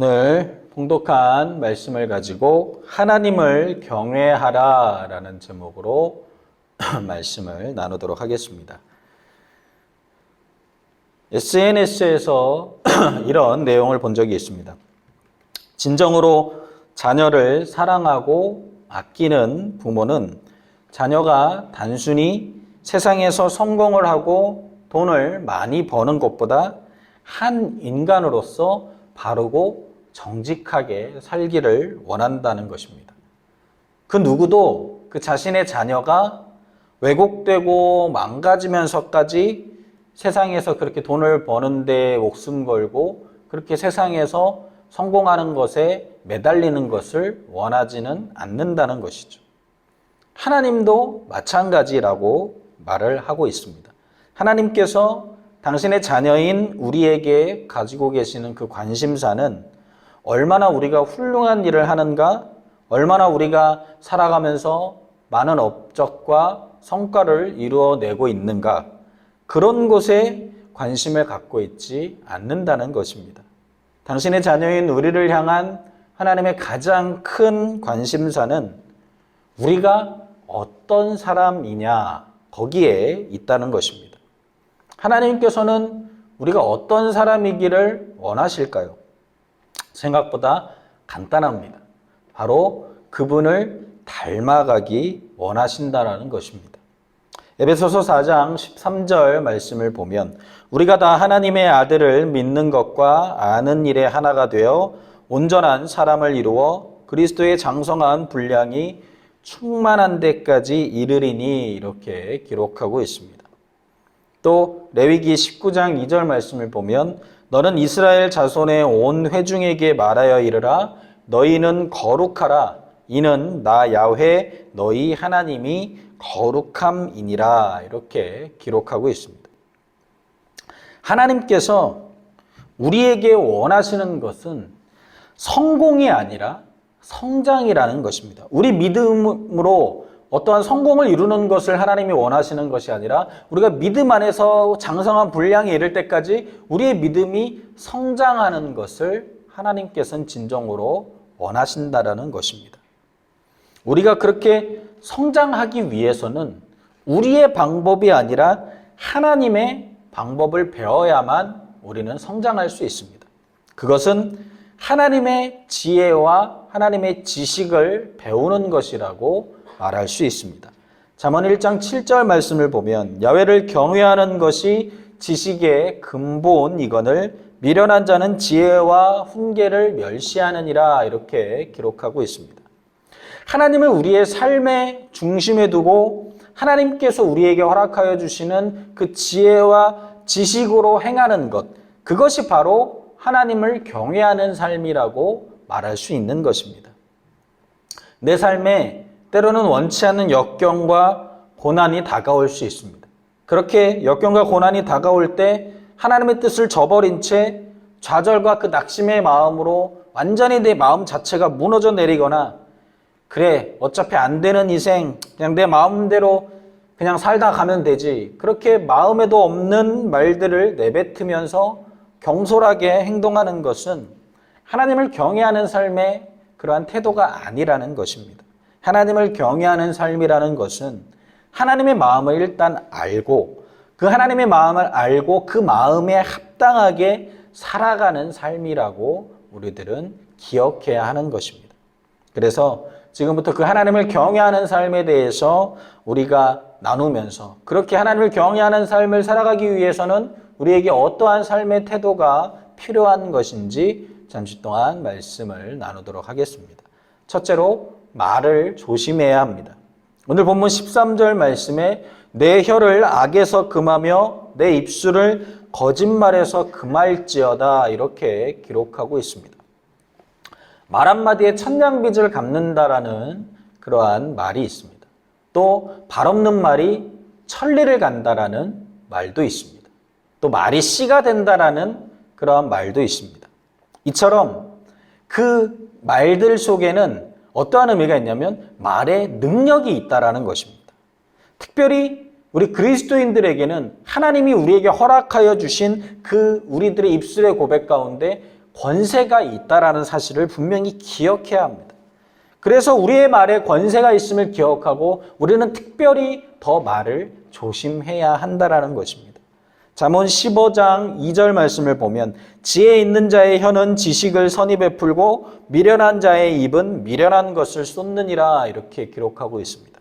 오늘 봉독한 말씀을 가지고 하나님을 경외하라 라는 제목으로 말씀을 나누도록 하겠습니다. SNS에서 이런 내용을 본 적이 있습니다. 진정으로 자녀를 사랑하고 아끼는 부모는 자녀가 단순히 세상에서 성공을 하고 돈을 많이 버는 것보다 한 인간으로서 바르고 정직하게 살기를 원한다는 것입니다. 그 누구도 그 자신의 자녀가 왜곡되고 망가지면서까지 세상에서 그렇게 돈을 버는데 목숨 걸고 그렇게 세상에서 성공하는 것에 매달리는 것을 원하지는 않는다는 것이죠. 하나님도 마찬가지라고 말을 하고 있습니다. 하나님께서 당신의 자녀인 우리에게 가지고 계시는 그 관심사는 얼마나 우리가 훌륭한 일을 하는가, 얼마나 우리가 살아가면서 많은 업적과 성과를 이루어내고 있는가, 그런 것에 관심을 갖고 있지 않는다는 것입니다. 당신의 자녀인 우리를 향한 하나님의 가장 큰 관심사는 우리가 어떤 사람이냐, 거기에 있다는 것입니다. 하나님께서는 우리가 어떤 사람이기를 원하실까요? 생각보다 간단합니다. 바로 그분을 닮아가기 원하신다는 것입니다. 에베소서 4장 13절 말씀을 보면 우리가 다 하나님의 아들을 믿는 것과 아는 일에 하나가 되어 온전한 사람을 이루어 그리스도의 장성한 분량이 충만한 데까지 이르리니 이렇게 기록하고 있습니다. 또 레위기 19장 2절 말씀을 보면 너는 이스라엘 자손의 온 회중에게 말하여 이르라 너희는 거룩하라 이는 나 야훼 너희 하나님이 거룩함이니라 이렇게 기록하고 있습니다. 하나님께서 우리에게 원하시는 것은 성공이 아니라 성장이라는 것입니다. 우리 믿음으로 어떠한 성공을 이루는 것을 하나님이 원하시는 것이 아니라 우리가 믿음 안에서 장성한 분량에 이를 때까지 우리의 믿음이 성장하는 것을 하나님께서는 진정으로 원하신다라는 것입니다. 우리가 그렇게 성장하기 위해서는 우리의 방법이 아니라 하나님의 방법을 배워야만 우리는 성장할 수 있습니다. 그것은 하나님의 지혜와 하나님의 지식을 배우는 것이라고 말할 수 있습니다. 잠언 1장 7절 말씀을 보면 야훼를 경외하는 것이 지식의 근본이거늘 미련한 자는 지혜와 훈계를 멸시하느니라 이렇게 기록하고 있습니다. 하나님을 우리의 삶의 중심에 두고 하나님께서 우리에게 허락하여 주시는 그 지혜와 지식으로 행하는 것, 그것이 바로 하나님을 경외하는 삶이라고 말할 수 있는 것입니다. 내 삶에 때로는 원치 않는 역경과 고난이 다가올 수 있습니다. 그렇게 역경과 고난이 다가올 때 하나님의 뜻을 저버린 채 좌절과 그 낙심의 마음으로 완전히 내 마음 자체가 무너져 내리거나 그래 어차피 안 되는 인생 그냥 내 마음대로 그냥 살다 가면 되지 그렇게 마음에도 없는 말들을 내뱉으면서 경솔하게 행동하는 것은 하나님을 경외하는 삶의 그러한 태도가 아니라는 것입니다. 하나님을 경외하는 삶이라는 것은 하나님의 마음을 일단 알고 그 하나님의 마음을 알고 그 마음에 합당하게 살아가는 삶이라고 우리들은 기억해야 하는 것입니다. 그래서 지금부터 그 하나님을 경외하는 삶에 대해서 우리가 나누면서 그렇게 하나님을 경외하는 삶을 살아가기 위해서는 우리에게 어떠한 삶의 태도가 필요한 것인지 잠시 동안 말씀을 나누도록 하겠습니다. 첫째로 말을 조심해야 합니다. 오늘 본문 13절 말씀에 내 혀를 악에서 금하며 내 입술을 거짓말에서 금할지어다. 이렇게 기록하고 있습니다. 말 한마디에 천냥빚을 갚는다라는 그러한 말이 있습니다. 또 발 없는 말이 천리를 간다라는 말도 있습니다. 또 말이 씨가 된다라는 그러한 말도 있습니다. 이처럼 그 말들 속에는 어떠한 의미가 있냐면 말에 능력이 있다라는 것입니다. 특별히 우리 그리스도인들에게는 하나님이 우리에게 허락하여 주신 그 우리들의 입술의 고백 가운데 권세가 있다라는 사실을 분명히 기억해야 합니다. 그래서 우리의 말에 권세가 있음을 기억하고 우리는 특별히 더 말을 조심해야 한다라는 것입니다. 잠언 15장 2절 말씀을 보면 지혜 있는 자의 혀는 지식을 선히 베풀고 미련한 자의 입은 미련한 것을 쏟느니라. 이렇게 기록하고 있습니다.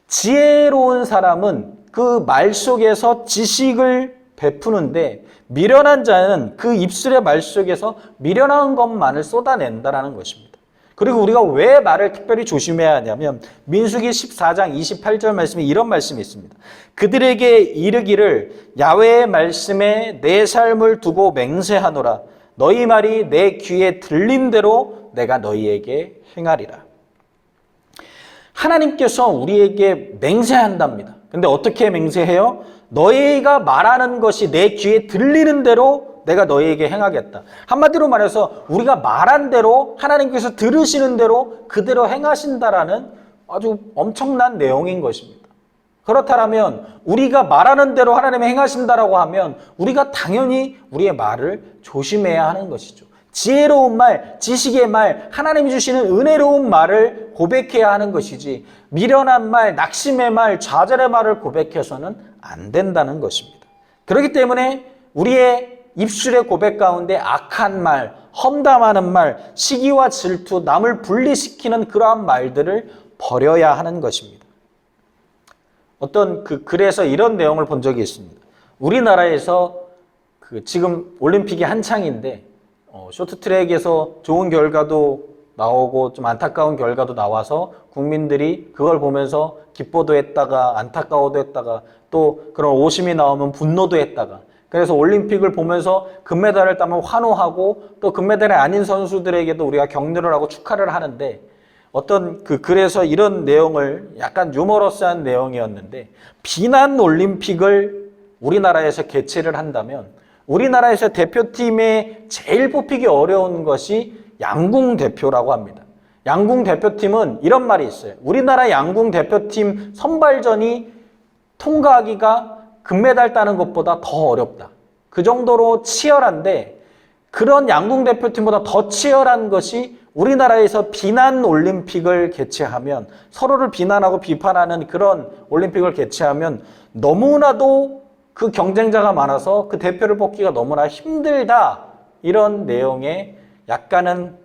지혜로운 사람은 그 말 속에서 지식을 베푸는데 미련한 자는 그 입술의 말 속에서 미련한 것만을 쏟아낸다는 것입니다. 그리고 우리가 왜 말을 특별히 조심해야 하냐면 민수기 14장 28절 말씀에 이런 말씀이 있습니다. 그들에게 이르기를 야훼의 말씀에 내 삶을 두고 맹세하노라. 너희 말이 내 귀에 들린 대로 내가 너희에게 행하리라. 하나님께서 우리에게 맹세한답니다. 근데 어떻게 맹세해요? 너희가 말하는 것이 내 귀에 들리는 대로 내가 너희에게 행하겠다. 한마디로 말해서 우리가 말한 대로 하나님께서 들으시는 대로 그대로 행하신다라는 아주 엄청난 내용인 것입니다. 그렇다면 우리가 말하는 대로 하나님이 행하신다라고 하면 우리가 당연히 우리의 말을 조심해야 하는 것이죠. 지혜로운 말, 지식의 말, 하나님이 주시는 은혜로운 말을 고백해야 하는 것이지 미련한 말, 낙심의 말, 좌절의 말을 고백해서는 안 된다는 것입니다. 그렇기 때문에 우리의 입술의 고백 가운데 악한 말, 험담하는 말, 시기와 질투, 남을 분리시키는 그러한 말들을 버려야 하는 것입니다. 어떤 글에서 이런 내용을 본 적이 있습니다. 우리나라에서 지금 올림픽이 한창인데 쇼트트랙에서 좋은 결과도 나오고 좀 안타까운 결과도 나와서 국민들이 그걸 보면서 기뻐도 했다가 안타까워도 했다가 또 그런 오심이 나오면 분노도 했다가 그래서 올림픽을 보면서 금메달을 따면 환호하고 또 금메달이 아닌 선수들에게도 우리가 격려를 하고 축하를 하는데 어떤 글에서 이런 내용을 약간 유머러스한 내용이었는데 비난 올림픽을 우리나라에서 개최를 한다면 우리나라에서 대표팀에 제일 뽑히기 어려운 것이 양궁 대표라고 합니다. 양궁 대표팀은 이런 말이 있어요. 우리나라 양궁 대표팀 선발전이 통과하기가 금메달 따는 것보다 더 어렵다. 그 정도로 치열한데 그런 양궁 대표팀보다 더 치열한 것이 우리나라에서 비난 올림픽을 개최하면 서로를 비난하고 비판하는 그런 올림픽을 개최하면 너무나도 그 경쟁자가 많아서 그 대표를 뽑기가 너무나 힘들다. 이런 내용의 약간은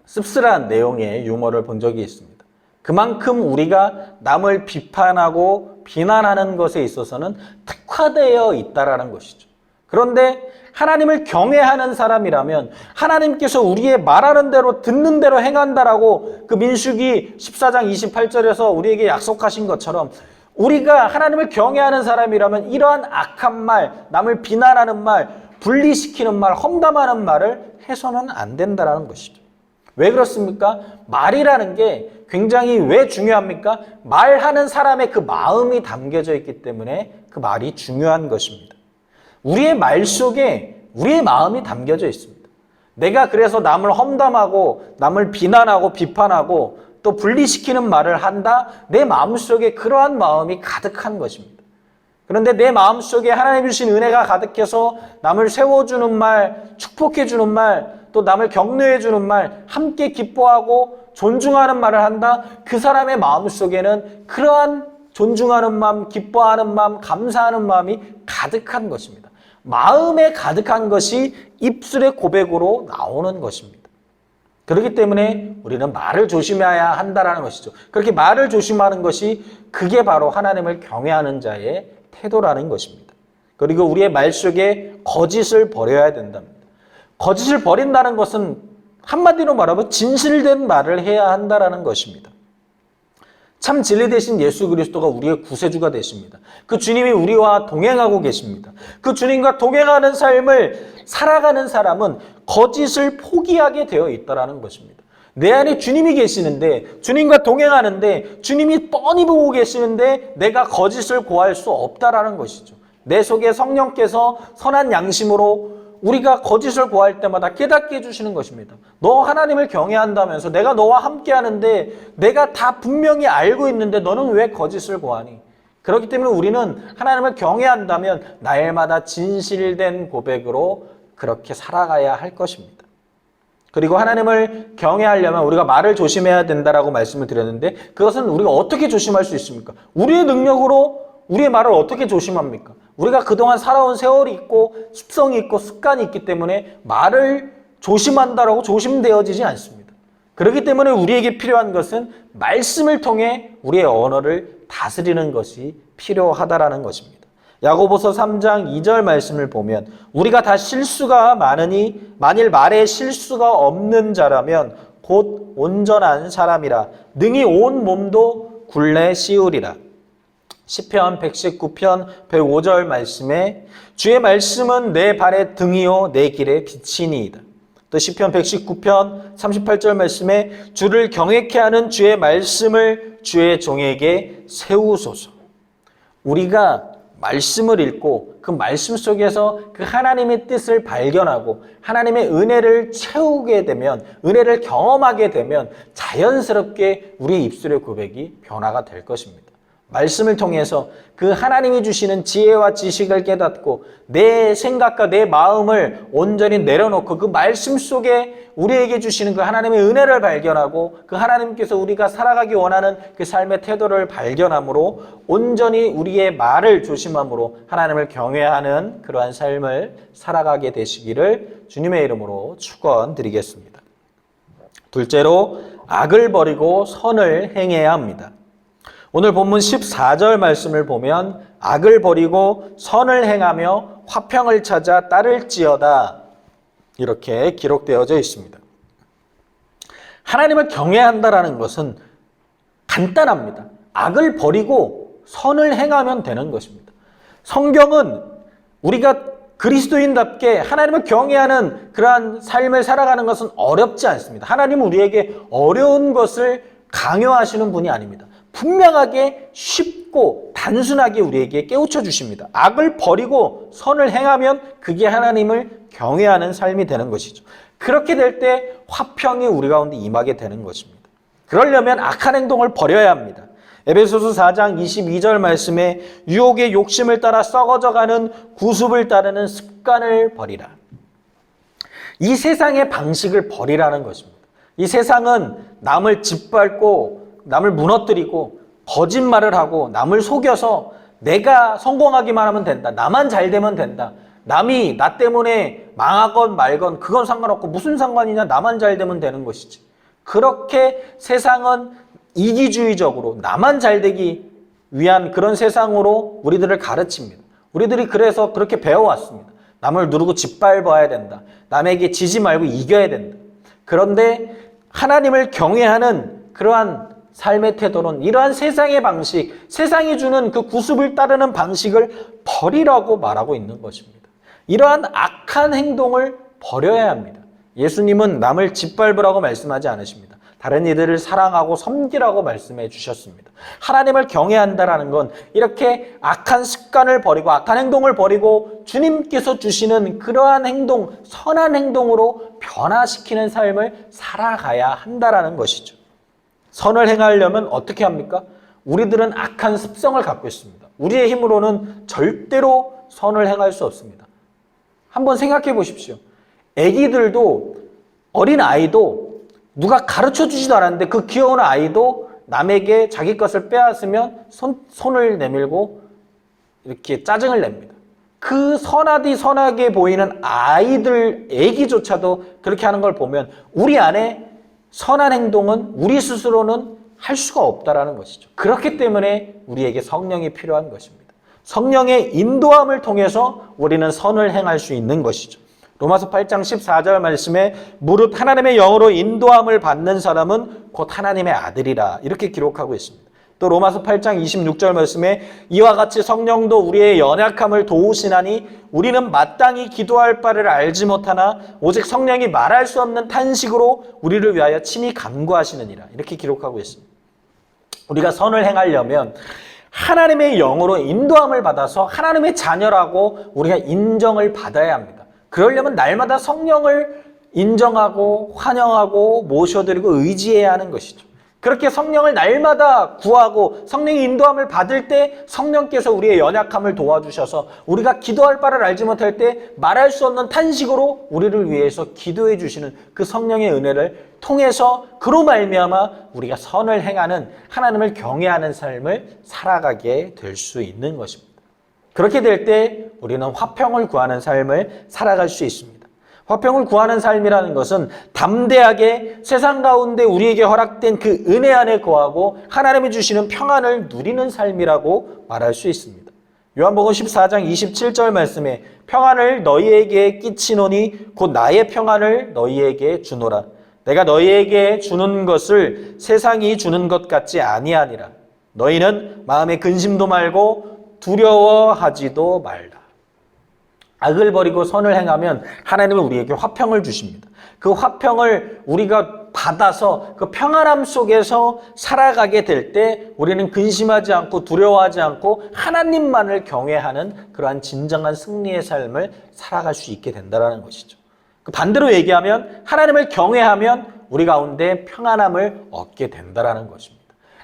씁쓸한 내용의 유머를 본 적이 있습니다. 그만큼 우리가 남을 비판하고 비난하는 것에 있어서는 특화되어 있다라는 것이죠. 그런데 하나님을 경외하는 사람이라면 하나님께서 우리의 말하는 대로 듣는 대로 행한다라고 그 민수기 14장 28절에서 우리에게 약속하신 것처럼 우리가 하나님을 경외하는 사람이라면 이러한 악한 말, 남을 비난하는 말, 분리시키는 말, 험담하는 말을 해서는 안 된다는 것이죠. 왜 그렇습니까? 말이라는 게 굉장히 왜 중요합니까? 말하는 사람의 그 마음이 담겨져 있기 때문에 그 말이 중요한 것입니다. 우리의 말 속에 우리의 마음이 담겨져 있습니다. 내가 그래서 남을 험담하고 남을 비난하고 비판하고 또 분리시키는 말을 한다? 내 마음속에 그러한 마음이 가득한 것입니다. 그런데 내 마음속에 하나님 주신 은혜가 가득해서 남을 세워주는 말, 축복해주는 말, 또 남을 격려해주는 말, 함께 기뻐하고 존중하는 말을 한다? 그 사람의 마음속에는 그러한 존중하는 마음, 기뻐하는 마음, 감사하는 마음이 가득한 것입니다. 마음에 가득한 것이 입술의 고백으로 나오는 것입니다. 그렇기 때문에 우리는 말을 조심해야 한다는 것이죠. 그렇게 말을 조심하는 것이 그게 바로 하나님을 경외하는 자의 태도라는 것입니다. 그리고 우리의 말 속에 거짓을 버려야 된답니다. 거짓을 버린다는 것은 한마디로 말하면 진실된 말을 해야 한다는 것입니다. 참 진리 되신 예수 그리스도가 우리의 구세주가 되십니다. 그 주님이 우리와 동행하고 계십니다. 그 주님과 동행하는 삶을 살아가는 사람은 거짓을 포기하게 되어 있다는 것입니다. 내 안에 주님이 계시는데, 주님과 동행하는데, 주님이 뻔히 보고 계시는데 내가 거짓을 고할 수 없다라는 것이죠. 내 속에 성령께서 선한 양심으로 우리가 거짓을 고할 때마다 깨닫게 해주시는 것입니다. 너 하나님을 경외한다면서 내가 너와 함께 하는데 내가 다 분명히 알고 있는데 너는 왜 거짓을 고하니? 그렇기 때문에 우리는 하나님을 경외한다면 날마다 진실된 고백으로 그렇게 살아가야 할 것입니다. 그리고 하나님을 경외하려면 우리가 말을 조심해야 된다라고 말씀을 드렸는데, 그것은 우리가 어떻게 조심할 수 있습니까? 우리의 능력으로 우리의 말을 어떻게 조심합니까? 우리가 그동안 살아온 세월이 있고 습성이 있고 습관이 있기 때문에 말을 조심한다라고 조심되어지지 않습니다. 그렇기 때문에 우리에게 필요한 것은 말씀을 통해 우리의 언어를 다스리는 것이 필요하다라는 것입니다. 야고보서 3장 2절 말씀을 보면 우리가 다 실수가 많으니 만일 말에 실수가 없는 자라면 곧 온전한 사람이라 능히 온 몸도 굴레 씌우리라. 시편 119편 105절 말씀에 주의 말씀은 내 발의 등이요 내 길의 빛이니이다. 또 시편 119편 38절 말씀에 주를 경외케 하는 주의 말씀을 주의 종에게 세우소서. 우리가 말씀을 읽고 그 말씀 속에서 그 하나님의 뜻을 발견하고 하나님의 은혜를 채우게 되면, 은혜를 경험하게 되면 자연스럽게 우리의 입술의 고백이 변화가 될 것입니다. 말씀을 통해서 그 하나님이 주시는 지혜와 지식을 깨닫고 내 생각과 내 마음을 온전히 내려놓고 그 말씀 속에 우리에게 주시는 그 하나님의 은혜를 발견하고 그 하나님께서 우리가 살아가기 원하는 그 삶의 태도를 발견함으로 온전히 우리의 말을 조심함으로 하나님을 경외하는 그러한 삶을 살아가게 되시기를 주님의 이름으로 축원드리겠습니다. 둘째로, 악을 버리고 선을 행해야 합니다. 오늘 본문 14절 말씀을 보면 악을 버리고 선을 행하며 화평을 찾아 따를지어다 이렇게 기록되어져 있습니다. 하나님을 경외한다라는 것은 간단합니다. 악을 버리고 선을 행하면 되는 것입니다. 성경은 우리가 그리스도인답게 하나님을 경외하는 그러한 삶을 살아가는 것은 어렵지 않습니다. 하나님은 우리에게 어려운 것을 강요하시는 분이 아닙니다. 분명하게 쉽고 단순하게 우리에게 깨우쳐 주십니다. 악을 버리고 선을 행하면 그게 하나님을 경외하는 삶이 되는 것이죠. 그렇게 될 때 화평이 우리 가운데 임하게 되는 것입니다. 그러려면 악한 행동을 버려야 합니다. 에베소서 4장 22절 말씀에 유혹의 욕심을 따라 썩어져가는 구습을 따르는 습관을 버리라. 이 세상의 방식을 버리라는 것입니다. 이 세상은 남을 짓밟고 남을 무너뜨리고 거짓말을 하고 남을 속여서 내가 성공하기만 하면 된다. 나만 잘 되면 된다. 남이 나 때문에 망하건 말건 그건 상관없고 무슨 상관이냐. 나만 잘 되면 되는 것이지. 그렇게 세상은 이기주의적으로 나만 잘 되기 위한 그런 세상으로 우리들을 가르칩니다. 우리들이 그래서 그렇게 배워왔습니다. 남을 누르고 짓밟아야 된다. 남에게 지지 말고 이겨야 된다. 그런데 하나님을 경외하는 그러한 삶의 태도는 이러한 세상의 방식, 세상이 주는 그 구습을 따르는 방식을 버리라고 말하고 있는 것입니다. 이러한 악한 행동을 버려야 합니다. 예수님은 남을 짓밟으라고 말씀하지 않으십니다. 다른 이들을 사랑하고 섬기라고 말씀해 주셨습니다. 하나님을 경외한다라는 건 이렇게 악한 습관을 버리고 악한 행동을 버리고 주님께서 주시는 그러한 행동, 선한 행동으로 변화시키는 삶을 살아가야 한다라는 것이죠. 선을 행하려면 어떻게 합니까? 우리들은 악한 습성을 갖고 있습니다. 우리의 힘으로는 절대로 선을 행할 수 없습니다. 한번 생각해 보십시오. 아기들도, 어린 아이도 누가 가르쳐 주지도 않았는데 그 귀여운 아이도 남에게 자기 것을 빼앗으면 손을 내밀고 이렇게 짜증을 냅니다. 그 선하게 보이는 아이들, 아기조차도 그렇게 하는 걸 보면 우리 안에 선한 행동은 우리 스스로는 할 수가 없다라는 것이죠. 그렇기 때문에 우리에게 성령이 필요한 것입니다. 성령의 인도함을 통해서 우리는 선을 행할 수 있는 것이죠. 로마서 8장 14절 말씀에 무릇 하나님의 영으로 인도함을 받는 사람은 곧 하나님의 아들이라 이렇게 기록하고 있습니다. 또 로마서 8장 26절 말씀에 이와 같이 성령도 우리의 연약함을 도우시나니 우리는 마땅히 기도할 바를 알지 못하나 오직 성령이 말할 수 없는 탄식으로 우리를 위하여 친히 간구하시느니라. 이렇게 기록하고 있습니다. 우리가 선을 행하려면 하나님의 영으로 인도함을 받아서 하나님의 자녀라고 우리가 인정을 받아야 합니다. 그러려면 날마다 성령을 인정하고 환영하고 모셔드리고 의지해야 하는 것이죠. 그렇게 성령을 날마다 구하고 성령의 인도함을 받을 때 성령께서 우리의 연약함을 도와주셔서 우리가 기도할 바를 알지 못할 때 말할 수 없는 탄식으로 우리를 위해서 기도해 주시는 그 성령의 은혜를 통해서 그로 말미암아 우리가 선을 행하는 하나님을 경외하는 삶을 살아가게 될 수 있는 것입니다. 그렇게 될 때 우리는 화평을 구하는 삶을 살아갈 수 있습니다. 화평을 구하는 삶이라는 것은 담대하게 세상 가운데 우리에게 허락된 그 은혜 안에 거하고 하나님이 주시는 평안을 누리는 삶이라고 말할 수 있습니다. 요한복음 14장 27절 말씀에 평안을 너희에게 끼치노니 곧 나의 평안을 너희에게 주노라. 내가 너희에게 주는 것을 세상이 주는 것 같지 아니하니라. 너희는 마음에 근심도 말고 두려워하지도 말라. 악을 버리고 선을 행하면 하나님은 우리에게 화평을 주십니다. 그 화평을 우리가 받아서 그 평안함 속에서 살아가게 될 때 우리는 근심하지 않고 두려워하지 않고 하나님만을 경외하는 그러한 진정한 승리의 삶을 살아갈 수 있게 된다는 것이죠. 반대로 얘기하면 하나님을 경외하면 우리 가운데 평안함을 얻게 된다는 것입니다.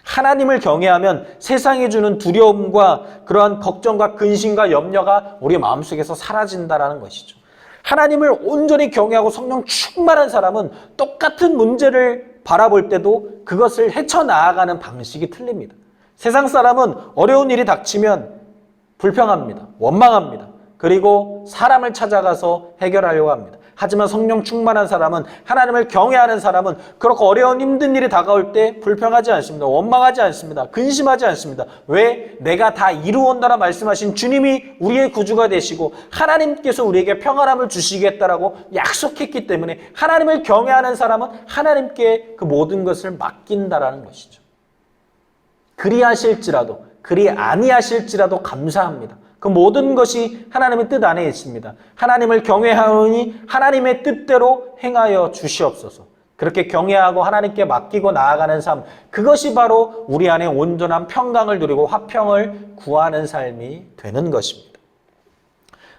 하나님을 경외하면 세상이 주는 두려움과 그러한 걱정과 근심과 염려가 우리 마음속에서 사라진다는 것이죠. 하나님을 온전히 경외하고 성령 충만한 사람은 똑같은 문제를 바라볼 때도 그것을 헤쳐나아가는 방식이 틀립니다. 세상 사람은 어려운 일이 닥치면 불평합니다. 원망합니다. 그리고 사람을 찾아가서 해결하려고 합니다. 하지만 성령 충만한 사람은, 하나님을 경외하는 사람은 그렇고 어려운 힘든 일이 다가올 때 불평하지 않습니다. 원망하지 않습니다. 근심하지 않습니다. 왜? 내가 다 이루었다라 말씀하신 주님이 우리의 구주가 되시고 하나님께서 우리에게 평안함을 주시겠다라고 약속했기 때문에 하나님을 경외하는 사람은 하나님께 그 모든 것을 맡긴다라는 것이죠. 그리하실지라도 그리 아니하실지라도 감사합니다. 그 모든 것이 하나님의 뜻 안에 있습니다. 하나님을 경외하오니 하나님의 뜻대로 행하여 주시옵소서. 그렇게 경외하고 하나님께 맡기고 나아가는 삶, 그것이 바로 우리 안에 온전한 평강을 누리고 화평을 구하는 삶이 되는 것입니다.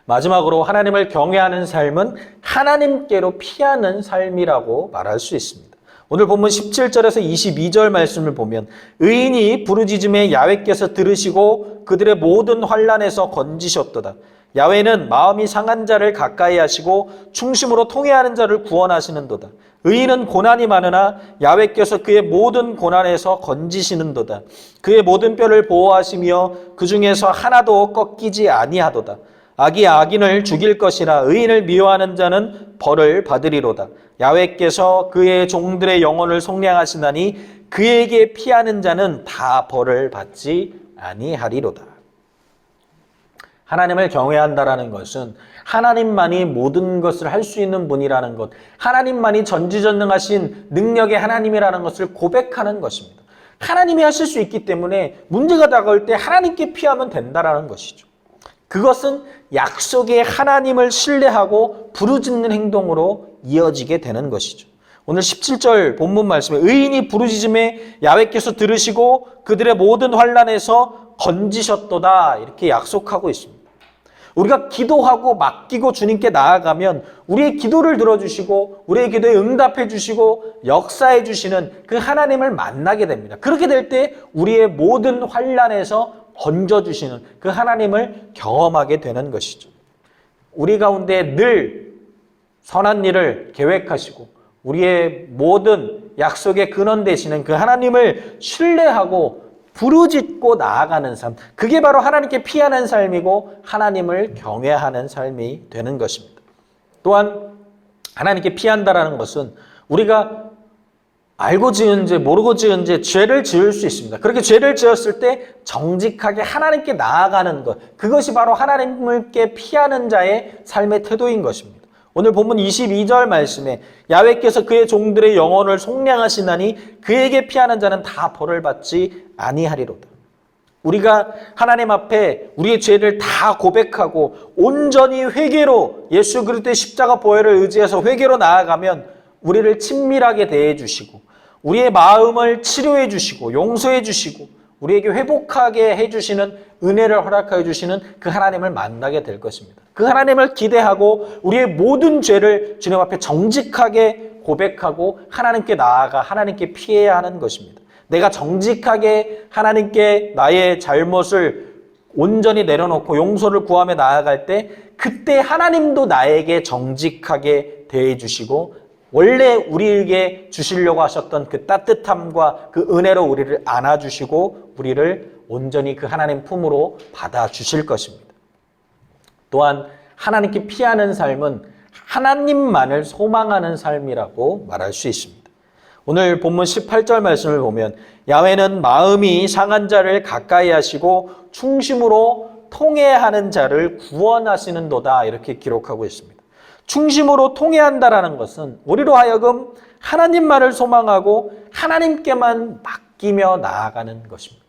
마지막으로 하나님을 경외하는 삶은 하나님께로 피하는 삶이라고 말할 수 있습니다. 오늘 본문 17절에서 22절 말씀을 보면 의인이 부르짖음에 야훼께서 들으시고 그들의 모든 환난에서 건지셨도다. 야훼는 마음이 상한 자를 가까이 하시고 충심으로 통회하는 자를 구원하시는도다. 의인은 고난이 많으나 야훼께서 그의 모든 고난에서 건지시는도다. 그의 모든 뼈를 보호하시며 그 중에서 하나도 꺾이지 아니하도다. 악이 악인을 죽일 것이라 의인을 미워하는 자는 벌을 받으리로다. 야훼께서 그의 종들의 영혼을 속량하시나니 그에게 피하는 자는 다 벌을 받지 아니하리로다. 하나님을 경외한다라는 것은 하나님만이 모든 것을 할 수 있는 분이라는 것, 하나님만이 전지전능하신 능력의 하나님이라는 것을 고백하는 것입니다. 하나님이 하실 수 있기 때문에 문제가 다가올 때 하나님께 피하면 된다라는 것이죠. 그것은 약속의 하나님을 신뢰하고 부르짖는 행동으로 이어지게 되는 것이죠. 오늘 17절 본문 말씀에 의인이 부르짖음에 야훼께서 들으시고 그들의 모든 환난에서 건지셨도다 이렇게 약속하고 있습니다. 우리가 기도하고 맡기고 주님께 나아가면 우리의 기도를 들어주시고 우리의 기도에 응답해 주시고 역사해 주시는 그 하나님을 만나게 됩니다. 그렇게 될 때 우리의 모든 환난에서 건져주시는 그 하나님을 경험하게 되는 것이죠. 우리 가운데 늘 선한 일을 계획하시고 우리의 모든 약속의 근원 되시는 그 하나님을 신뢰하고 부르짖고 나아가는 삶, 그게 바로 하나님께 피하는 삶이고 하나님을 경외하는 삶이 되는 것입니다. 또한 하나님께 피한다라는 것은 우리가 알고 지은 죄, 모르고 지은 죄, 죄를 지을 수 있습니다. 그렇게 죄를 지었을 때 정직하게 하나님께 나아가는 것, 그것이 바로 하나님께 피하는 자의 삶의 태도인 것입니다. 오늘 본문 22절 말씀에 야훼께서 그의 종들의 영혼을 속량하시나니 그에게 피하는 자는 다 벌을 받지 아니하리로다. 우리가 하나님 앞에 우리의 죄를 다 고백하고 온전히 회개로 예수 그리스도의 십자가 보혈을 의지해서 회개로 나아가면 우리를 친밀하게 대해 주시고 우리의 마음을 치료해 주시고 용서해 주시고 우리에게 회복하게 해주시는 은혜를 허락하여 주시는 그 하나님을 만나게 될 것입니다. 그 하나님을 기대하고 우리의 모든 죄를 주님 앞에 정직하게 고백하고 하나님께 나아가 하나님께 피해야 하는 것입니다. 내가 정직하게 하나님께 나의 잘못을 온전히 내려놓고 용서를 구하며 나아갈 때 그때 하나님도 나에게 정직하게 대해 주시고 원래 우리에게 주시려고 하셨던 그 따뜻함과 그 은혜로 우리를 안아주시고 우리를 온전히 그 하나님 품으로 받아주실 것입니다. 또한 하나님께 피하는 삶은 하나님만을 소망하는 삶이라고 말할 수 있습니다. 오늘 본문 18절 말씀을 보면 야훼는 마음이 상한 자를 가까이 하시고 충심으로 통회하는 자를 구원하시는도다 이렇게 기록하고 있습니다. 충심으로 통회한다라는 것은 우리로 하여금 하나님만을 소망하고 하나님께만 맡기며 나아가는 것입니다.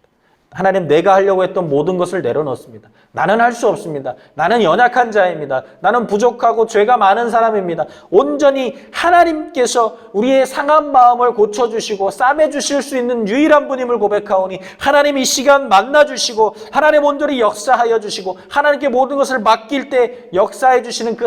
하나님, 내가 하려고 했던 모든 것을 내려놓습니다. 나는 할 수 없습니다. 나는 연약한 자입니다. 나는 부족하고 죄가 많은 사람입니다. 온전히 하나님께서 우리의 상한 마음을 고쳐주시고 싸매주실 수 있는 유일한 분임을 고백하오니 하나님 이 시간 만나주시고 하나님 온전히 역사하여 주시고 하나님께 모든 것을 맡길 때 역사해 주시는 그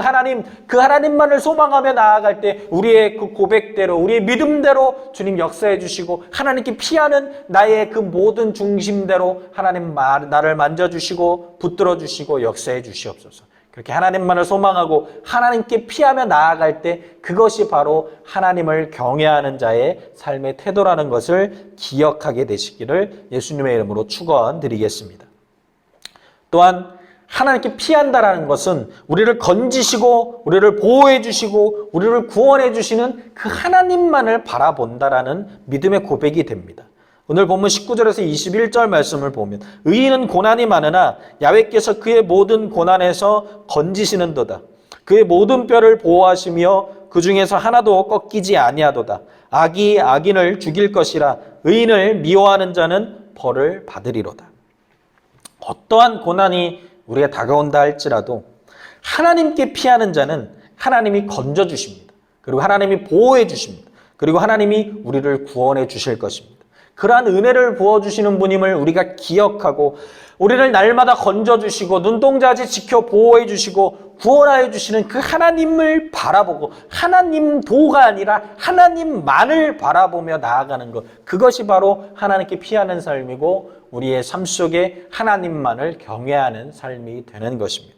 하나님만을 소망하며 나아갈 때 우리의 그 고백대로 우리의 믿음대로 주님 역사해 주시고 하나님께 피하는 나의 그 모든 중심대로 하나님 나를 만져주시고 붙들어 주시고 역사해 주시옵소서. 그렇게 하나님만을 소망하고 하나님께 피하며 나아갈 때 그것이 바로 하나님을 경외하는 자의 삶의 태도라는 것을 기억하게 되시기를 예수님의 이름으로 축원드리겠습니다. 또한 하나님께 피한다라는 것은 우리를 건지시고 우리를 보호해 주시고 우리를 구원해 주시는 그 하나님만을 바라본다라는 믿음의 고백이 됩니다. 오늘 본문 19절에서 21절 말씀을 보면 의인은 고난이 많으나 야훼께서 그의 모든 고난에서 건지시는도다. 그의 모든 뼈를 보호하시며 그 중에서 하나도 꺾이지 아니하도다. 악이 악인을 죽일 것이라 의인을 미워하는 자는 벌을 받으리로다. 어떠한 고난이 우리가 다가온다 할지라도 하나님께 피하는 자는 하나님이 건져주십니다. 그리고 하나님이 보호해 주십니다. 그리고 하나님이 우리를 구원해 주실 것입니다. 그러한 은혜를 부어주시는 분임을 우리가 기억하고 우리를 날마다 건져주시고 눈동자같이 지켜 보호해 주시고 구원하여 주시는 그 하나님을 바라보고 하나님도가 아니라 하나님만을 바라보며 나아가는 것, 그것이 바로 하나님께 피하는 삶이고 우리의 삶 속에 하나님만을 경외하는 삶이 되는 것입니다.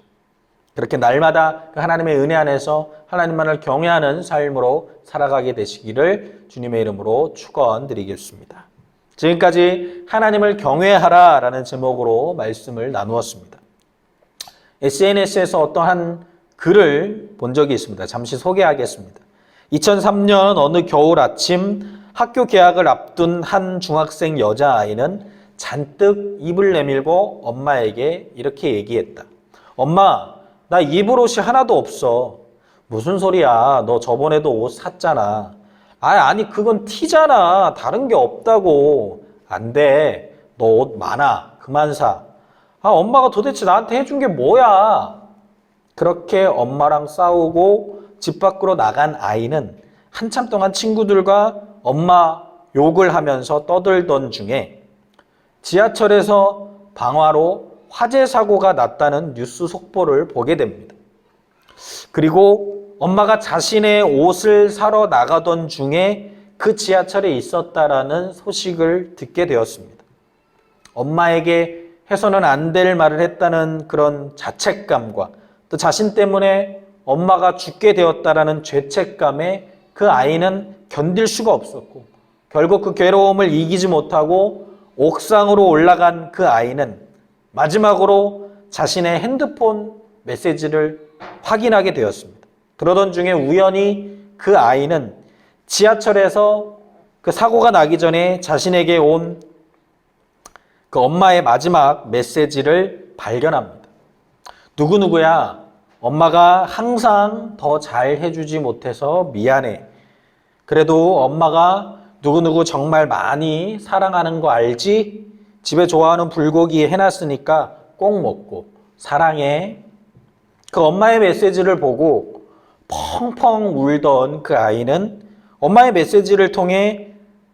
그렇게 날마다 그 하나님의 은혜 안에서 하나님만을 경외하는 삶으로 살아가게 되시기를 주님의 이름으로 축원드리겠습니다. 지금까지 하나님을 경외하라 라는 제목으로 말씀을 나누었습니다. SNS에서 어떠한 글을 본 적이 있습니다. 잠시 소개하겠습니다. 2003년 어느 겨울 아침 학교 개학을 앞둔 한 중학생 여자아이는 잔뜩 입을 내밀고 엄마에게 이렇게 얘기했다. 엄마, 나 입을 옷이 하나도 없어. 무슨 소리야? 너 저번에도 옷 샀잖아. 아니 그건 티잖아. 다른 게 없다고. 안 돼. 너 옷 많아. 그만 사. 엄마가 도대체 나한테 해준 게 뭐야? 그렇게 엄마랑 싸우고 집 밖으로 나간 아이는 한참 동안 친구들과 엄마 욕을 하면서 떠들던 중에 지하철에서 방화로 화재 사고가 났다는 뉴스 속보를 보게 됩니다. 그리고 엄마가 자신의 옷을 사러 나가던 중에 그 지하철에 있었다라는 소식을 듣게 되었습니다. 엄마에게 해서는 안 될 말을 했다는 그런 자책감과 또 자신 때문에 엄마가 죽게 되었다라는 죄책감에 그 아이는 견딜 수가 없었고 결국 그 괴로움을 이기지 못하고 옥상으로 올라간 그 아이는 마지막으로 자신의 핸드폰 메시지를 확인하게 되었습니다. 그러던 중에 우연히 그 아이는 지하철에서 그 사고가 나기 전에 자신에게 온 그 엄마의 마지막 메시지를 발견합니다. 누구누구야, 엄마가 항상 더 잘 해주지 못해서 미안해. 그래도 엄마가 누구누구 정말 많이 사랑하는 거 알지? 집에 좋아하는 불고기 해놨으니까 꼭 먹고 사랑해. 그 엄마의 메시지를 보고 펑펑 울던 그 아이는 엄마의 메시지를 통해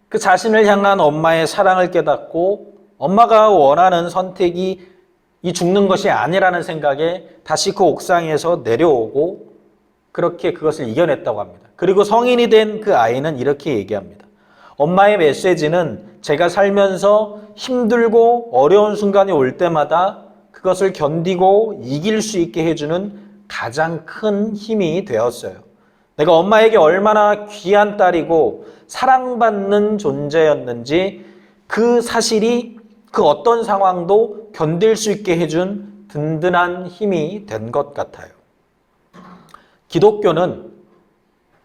그 자신을 향한 엄마의 사랑을 깨닫고 엄마가 원하는 선택이 이 죽는 것이 아니라는 생각에 다시 그 옥상에서 내려오고 그렇게 그것을 이겨냈다고 합니다. 그리고 성인이 된 그 아이는 이렇게 얘기합니다. 엄마의 메시지는 제가 살면서 힘들고 어려운 순간이 올 때마다 그것을 견디고 이길 수 있게 해주는 가장 큰 힘이 되었어요. 내가 엄마에게 얼마나 귀한 딸이고 사랑받는 존재였는지 그 사실이 그 어떤 상황도 견딜 수 있게 해준 든든한 힘이 된 것 같아요. 기독교는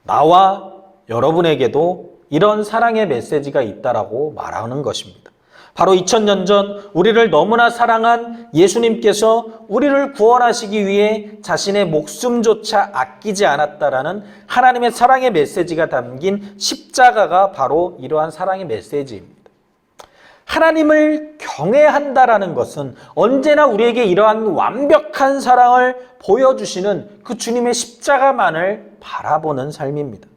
나와 여러분에게도 이런 사랑의 메시지가 있다라고 말하는 것입니다. 바로 2000년 전 우리를 너무나 사랑한 예수님께서 우리를 구원하시기 위해 자신의 목숨조차 아끼지 않았다라는 하나님의 사랑의 메시지가 담긴 십자가가 바로 이러한 사랑의 메시지입니다. 하나님을 경외한다라는 것은 언제나 우리에게 이러한 완벽한 사랑을 보여주시는 그 주님의 십자가만을 바라보는 삶입니다.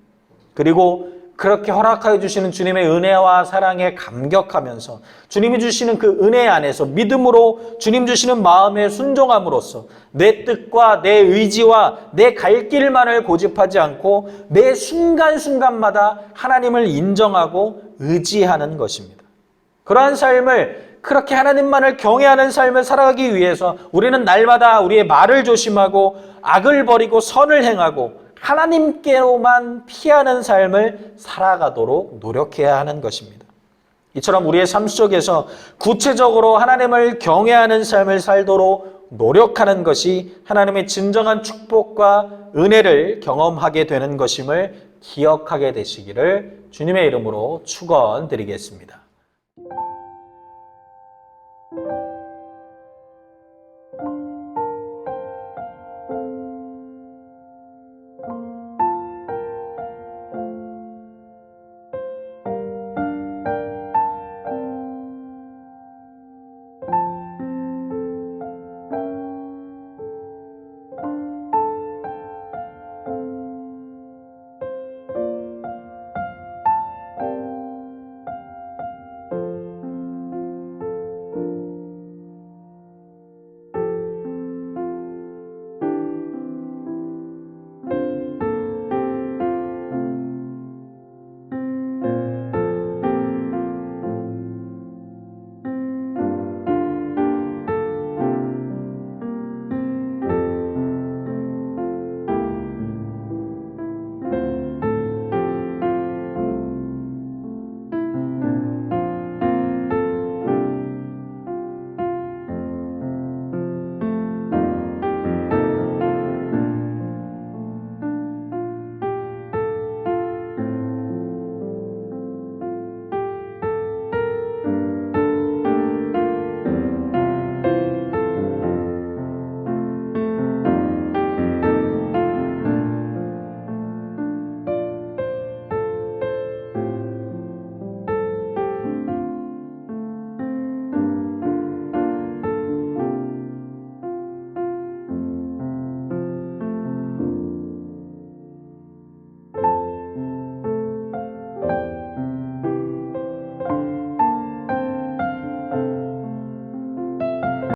그리고 그렇게 허락하여 주시는 주님의 은혜와 사랑에 감격하면서 주님이 주시는 그 은혜 안에서 믿음으로 주님 주시는 마음에 순종함으로써 내 뜻과 내 의지와 내 갈 길만을 고집하지 않고 매 순간순간마다 하나님을 인정하고 의지하는 것입니다. 그러한 삶을 그렇게 하나님만을 경외하는 삶을 살아가기 위해서 우리는 날마다 우리의 말을 조심하고 악을 버리고 선을 행하고 하나님께로만 피하는 삶을 살아가도록 노력해야 하는 것입니다. 이처럼 우리의 삶 속에서 구체적으로 하나님을 경외하는 삶을 살도록 노력하는 것이 하나님의 진정한 축복과 은혜를 경험하게 되는 것임을 기억하게 되시기를 주님의 이름으로 축원드리겠습니다.